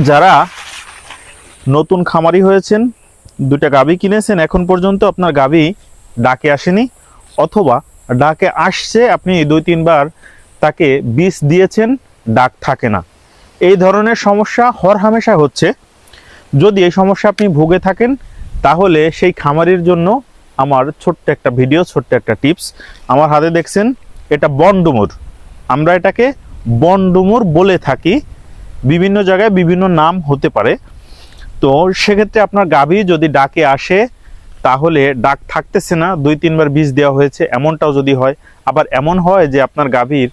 যারা নতুন খামারি হয়েছেন, দুটা গাভী কিনেছেন, এখন পর্যন্ত আপনার গাভী ডাকে আসেনি, অথবা ডাকে আসছে, আপনি 2-3 বার তাকে বীজ দিয়েছেন, ডাক থাকে না, এই ধরনের সমস্যা হরহামেশা হচ্ছে। যদি এই সমস্যা আপনি ভুগে থাকেন, তাহলে সেই খামারির জন্য আমার ছোট্ট একটা ভিডিও, ছোট্ট একটা টিপস। আমার হাতে দেখছেন, এটা বনডুমুর, আমরা এটাকে বনডুমুর বলে থাকি, বিভিন্ন জায়গায় বিভিন্ন নাম হতে পারে। তো সেক্ষেত্রে আপনার গাভী যদি ডাকে আসে, তাহলে ডাক থাকতেছে না, 2-3 বার বীজ দেওয়া হয়েছে, এমনটাও যদি হয়। আবার এমন হয় যে আপনার গাভীর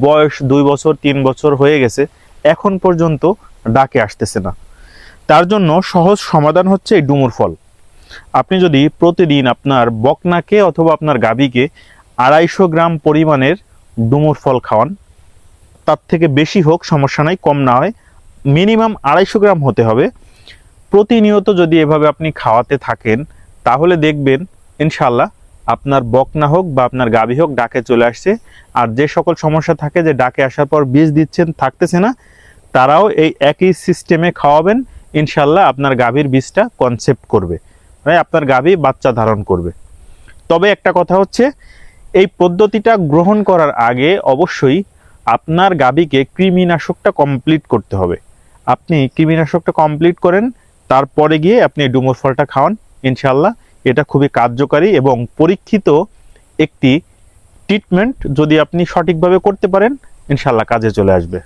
বয়স 2 বছর 3 বছর হয়ে গেছে, এখন পর্যন্ত ডাকে আসতেছে না। তার জন্য সহজ সমাধান হচ্ছে এই ডুমুর ফল। আপনি যদি প্রতিদিন আপনার বকনাকে অথবা আপনার গাভীকে 250 গ্রাম পরিমাণের ডুমুর ফল খাওয়ান, তার থেকে বেশি হোক সমস্যা নাই, কম না হয়, মিনিমাম 250 গ্রাম হতে হবে। প্রতিনিয়ত যদি এভাবে আপনি খাওয়াতে থাকেন, তাহলে দেখবেন ইনশাল্লাহ আপনার বকনা হোক বা আপনার গাভী হোক ডাকে চলে আসছে। আর যে সকল সমস্যা থাকে যে ডাকে আসার পর বীজ দিচ্ছেন, থাকতেছে না, তারাও এই একই সিস্টেমে খাওয়াবেন, ইনশাল্লাহ আপনার গাভীর বীজটা কনসেপ্ট করবে, মানে আপনার গাভী বাচ্চা ধারণ করবে। তবে একটা কথা হচ্ছে, এই পদ্ধতিটা গ্রহণ করার আগে অবশ্যই আপনার গাভীকে কৃমিনাশকটা কমপ্লিট করতে হবে। আপনি কৃমিনাশকটা কমপ্লিট করেন, তারপরে গিয়ে আপনি ডুমুর ফলটা খাওয়ান, ইনশাল্লাহ এটা খুবই কার্যকারী এবং পরীক্ষিত একটি ট্রিটমেন্ট। যদি আপনি সঠিকভাবে করতে পারেন, ইনশাল্লাহ কাজে চলে আসবে।